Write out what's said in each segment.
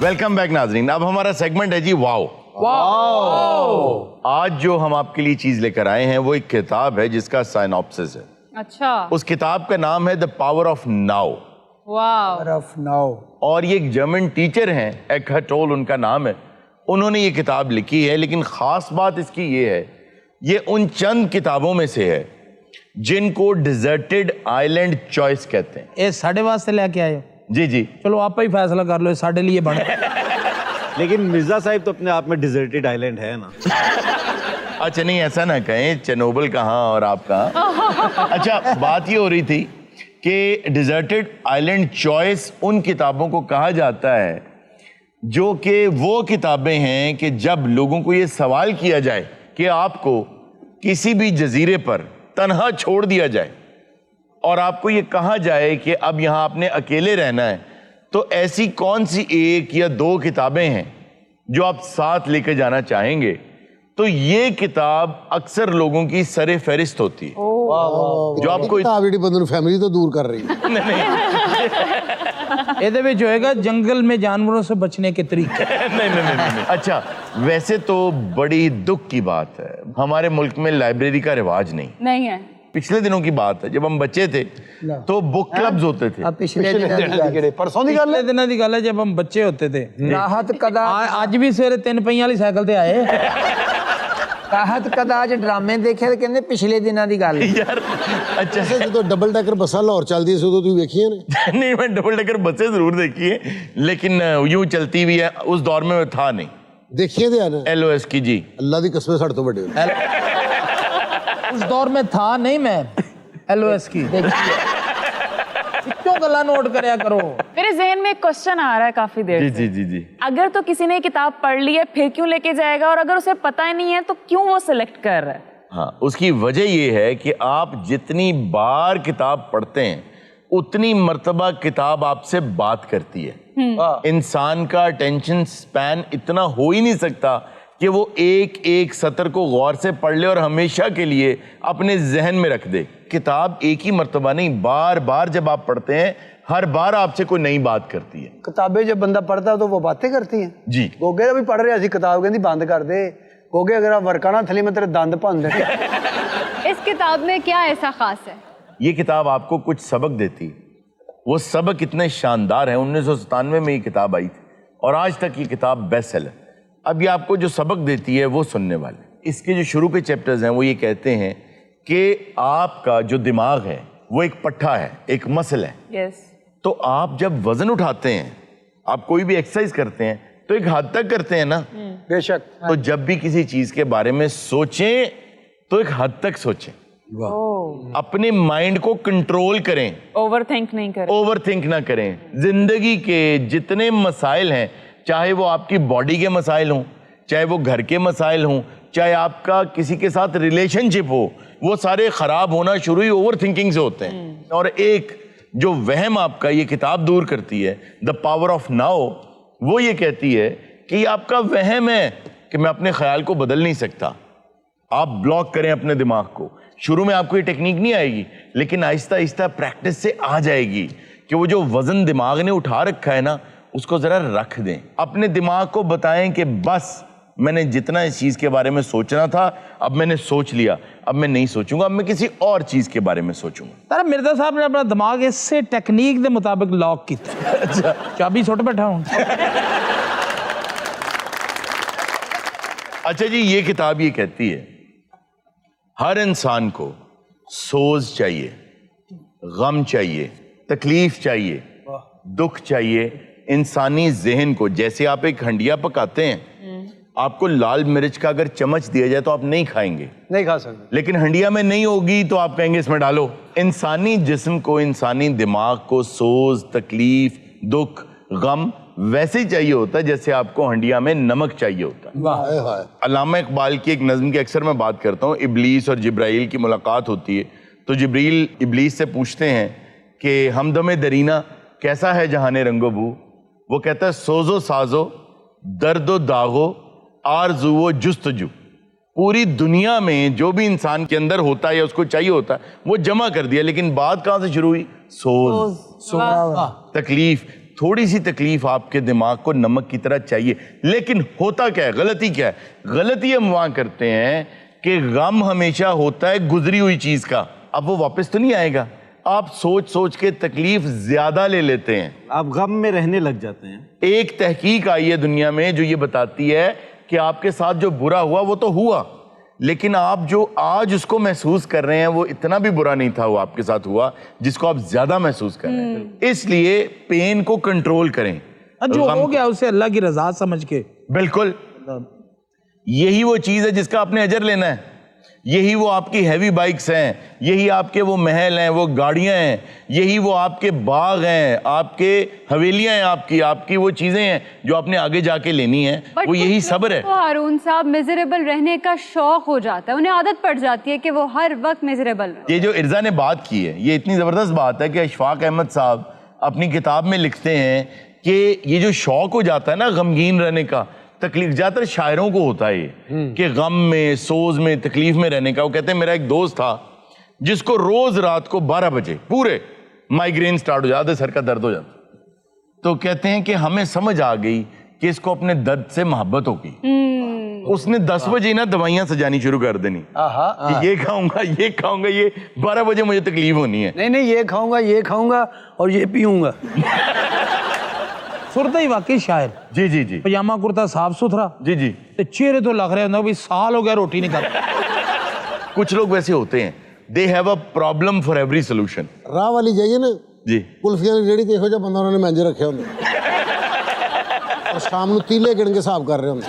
Welcome back नाजरीन। अब हमारा सेगमेंट है जी वाओ। आज जो हम आपके लिए चीज लेकर आए हैं वो एक किताब है जिसका साइनॉप्सिस है। अच्छा। उस किताब का नाम है द पावर ऑफ नाउ। और ये एक जर्मन टीचर हैं, एकहर्ट टोल उनका नाम है, उन्होंने ये किताब लिखी है। लेकिन खास बात इसकी ये है, ये उन चंद किताबों में से है जिनको डिजर्टेड आइलैंड चॉइस कहते हैं। ये साढ़े वास्ते लेके आए हो? जी जी, चलो आप ही फैसला कर लो, साढ़े लिए बने। लेकिन मिर्जा साहिब तो अपने आप में डिजर्टेड आइलैंड है ना। अच्छा नहीं ऐसा ना कहें, चेर्नोबिल कहाँ और आप कहाँ। अच्छा, बात ये हो रही थी कि डिजर्टेड आइलैंड चॉइस उन किताबों को कहा जाता है जो कि वो किताबें हैं कि जब लोगों को ये सवाल किया जाए कि आपको किसी भी जजीरे पर तन्हा छोड़ दिया जाए और आपको ये कहा जाए कि अब यहाँ आपने अकेले रहना है, तो ऐसी कौन सी एक या दो किताबें हैं जो आप साथ लेकर जाना चाहेंगे, तो ये किताब अक्सर लोगों की सरे फहरिस्त होती है। जो आपको किताब बंदे फैमिली तो दूर कर रही है। ਇਹਦੇ ਵਿੱਚ ਹੋਏਗਾ जंगल में जानवरों से बचने के तरीके। नहीं। अच्छा, वैसे तो बड़ी दुख की बात है, हमारे मुल्क में लाइब्रेरी का रिवाज नहीं है। पिछले दिनों की बात है, जब हम बच्चे थे तो बुक क्लब्स होते थे। पिछले परसों की गल है, दिनों की गल है जब हम बच्चे होते थे। राहत कदा आज भी सवेरे 3 पहियां वाली साइकिल ते आए। राहत कदा आज ड्रामे देखे तो कहते पिछले दिनों की गल यार अच्छा जो डबल डेकर बसा लाहौर चलती है तो वेखिए ने? नहीं, मैं डबल डेकर बसें जरूर देखी है, लेकिन यूं चलती हुई है, उस दौर में था नहीं। देखिए थे ना LOS की जी, अल्लाह दी कसम साढ़े तो बड़े उस दौर में था नहीं, मैं LOS की क्यों गला नोट करया करो। मेरे जहन में एक क्वेश्चन आ रहा है काफी देर जी से। जी जी जी। अगर तो किसी ने किताब पढ़ ली है फिर क्यों लेके जाएगा, और अगर उसे पता ही नहीं है तो क्यों वो सिलेक्ट कर रहा है? हाँ, उसकी वजह ये है कि आप जितनी बार किताब पढ़ते हैं उतनी मर्तबा किताब आपसे बात करती है। इंसान का अटेंशन स्पैन इतना हो ही नहीं सकता कि वो एक एक सत्र को गौर से पढ़ ले और हमेशा के लिए अपने जहन में रख दे। किताब एक ही मर्तबा नहीं, बार बार जब आप पढ़ते हैं हर बार आपसे कोई नई बात करती है। किताबें जब बंदा पढ़ता है तो वो बातें करती हैं जी। गोगे का भी पढ़ रहे सी किताब, कहती बंद कर दे गोगे, अगर आप वर्का ना थली में तेरे दंद भन दे। इस किताब में क्या ऐसा खास है? ये किताब आपको कुछ सबक देती है। वो सबक इतने शानदार हैं, 1997 में ये किताब आई थी और आज तक ये किताब बेस्ट सेलर। अब ये आपको जो सबक देती है वो सुनने वाले। इसके जो शुरू के चैप्टर्स हैं वो ये कहते हैं कि आपका जो दिमाग है वो एक पट्टा है, एक मसल है। यस। तो आप जब वजन उठाते हैं, आप कोई भी एक्सरसाइज करते हैं तो एक हद तक करते हैं ना। बेशक। तो जब भी किसी चीज के बारे में सोचें तो एक हद तक सोचें, अपने माइंड को कंट्रोल करें, ओवरथिंक नहीं करें। ओवरथिंक ना करें। जिंदगी के जितने मसाइल हैं, चाहे वो आपकी बॉडी के मसाइल हों, चाहे वो घर के मसाइल हों, चाहे आपका किसी के साथ रिलेशनशिप हो, वो सारे खराब होना शुरू ही ओवर थिंकिंग से होते हैं। और एक जो वहम आपका ये किताब दूर करती है, द पावर ऑफ नाउ, वो ये कहती है कि आपका वहम है कि मैं अपने ख्याल को बदल नहीं सकता। आप ब्लॉक करें अपने दिमाग को। शुरू में आपको ये टेक्निक नहीं आएगी, लेकिन आहिस्ता आहिस्ता प्रैक्टिस से आ जाएगी कि वो जो वजन दिमाग ने उठा रखा है ना, उसको जरा रख दें। अपने दिमाग को बताएं कि बस मैंने जितना इस चीज के बारे में सोचना था अब मैंने सोच लिया, अब मैं नहीं सोचूंगा, अब मैं किसी और चीज के बारे में सोचूंगा। तारा मिर्जा साहब ने अपना दिमाग इससे टेक्निक के मुताबिक लॉक किया। अच्छा, चाबी छोड़ बैठा हूं। अच्छा जी, ये किताब ये कहती है हर इंसान को सोच चाहिए, गम चाहिए, तकलीफ चाहिए, दुख चाहिए। इंसानी जहन को, जैसे आप एक हंडिया पकाते हैं, आपको लाल मिर्च का अगर चम्मच दिया जाए तो आप नहीं खाएंगे, नहीं खा सकते, लेकिन हंडिया में नहीं होगी तो आप कहेंगे इसमें डालो। इंसानी जिस्म को, इंसानी दिमाग को सोच, तकलीफ, दुख, गम वैसे ही चाहिए होता है जैसे आपको हंडिया में नमक चाहिए होता है। अल्लामा इकबाल की एक नज़्म की अक्सर मैं बात करता हूँ। इब्लीस और जिब्राइल की मुलाकात होती है तो जिब्रील इब्लीस से पूछते हैं कि हमदमे दरीना कैसा है जहाने रंगो बू। वो कहता है सोजो साजो दर्दो दागो आरज़ुओ जुस्तजू। पूरी दुनिया में जो भी इंसान के अंदर होता है या उसको चाहिए होता है वो जमा कर दिया, लेकिन बात कहाँ से शुरू हुई? सोज, तकलीफ। تھوڑی سی تکلیف آپ کے دماغ کو نمک کی طرح چاہیے. لیکن ہوتا کیا ہے, غلطی کیا ہے؟ غلطی ہم وہاں کرتے ہیں کہ غم ہمیشہ ہوتا ہے گزری ہوئی چیز کا, اب وہ واپس تو نہیں آئے گا. آپ سوچ سوچ کے تکلیف زیادہ لے لیتے ہیں, آپ غم میں رہنے لگ جاتے ہیں. ایک تحقیق آئی ہے دنیا میں جو یہ بتاتی ہے کہ آپ کے ساتھ جو برا ہوا وہ تو ہوا, لیکن آپ جو آج اس کو محسوس کر رہے ہیں وہ اتنا بھی برا نہیں تھا وہ آپ کے ساتھ ہوا جس کو آپ زیادہ محسوس کر رہے ہیں. اس لیے پین کو کنٹرول کریں. جو ہو گیا اسے اللہ کی رضا سمجھ کے. بالکل, یہی وہ چیز ہے جس کا آپ نے اجر لینا ہے. یہی وہ آپ کی ہیوی بائکس ہیں, یہی آپ کے وہ محل ہیں, وہ گاڑیاں ہیں, یہی وہ آپ کے باغ ہیں, آپ کے حویلیاں ہیں, آپ کی وہ چیزیں ہیں جو آپ نے آگے جا کے لینی ہیں. وہ یہی صبر ہے. ہارون صاحب میزریبل رہنے کا شوق ہو جاتا ہے, انہیں عادت پڑ جاتی ہے کہ وہ ہر وقت میزریبل رہے. یہ جو ارزا نے بات کی ہے یہ اتنی زبردست بات ہے کہ اشفاق احمد صاحب اپنی کتاب میں لکھتے ہیں کہ یہ جو شوق ہو جاتا ہے نا غمگین رہنے کا, تکلیف زیادہ تر شاعروں کو ہوتا ہے یہ کہ غم میں, سوز میں, تکلیف میں رہنے کا. وہ کہتے ہیں میرا ایک دوست تھا جس کو روز رات کو 12 بجے پورے مائیگرین سٹارٹ ہو جاتے, سر کا درد ہو جاتا. تو کہتے ہیں کہ ہمیں سمجھ آ گئی کہ اس کو اپنے درد سے محبت ہو گئی. اس نے 10 بجے نا دوائیاں سجانی شروع کر دینی کہ یہ کھاؤں گا, یہ کھاؤں گا, یہ 12 بجے مجھے تکلیف ہونی ہے. نہیں یہ کھاؤں گا, یہ کھاؤں گا اور یہ پیوں گا. صورت ہی واقعی شاعر, جی جی جی پجامہ کرتا صاف ستھرا, جی جی. چہرے تو لگ رہے ہیں بھائی سال ہو گیا روٹی نہیں کھاتا. کچھ لوگ ویسے ہوتے ہیں, they have a problem for every solution. راہ والی جائیے نا جی, ਕੁਲਫੀਆਂ ਦੀ ਰੇਹੜੀ ਤੇ ਇਹੋ ਜਿਹਾ ਬੰਦਾ ਉਹਨਾਂ ਨੇ ਮੈਂਜੇ ਰੱਖਿਆ ਹੁੰਦਾ ਔਰ ਸ਼ਾਮ ਨੂੰ ਤੀਲੇ ਗਿਣ ਕੇ ਹਿਸਾਬ ਕਰ ਰਹੇ ਹੁੰਦੇ.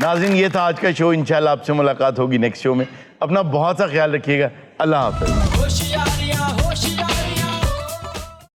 ناظرین یہ تھا آج کا شو. انشاءاللہ آپ سے ملاقات ہوگی نیکسٹ شو میں. اپنا بہت سا خیال رکھیے گا. اللہ حافظ.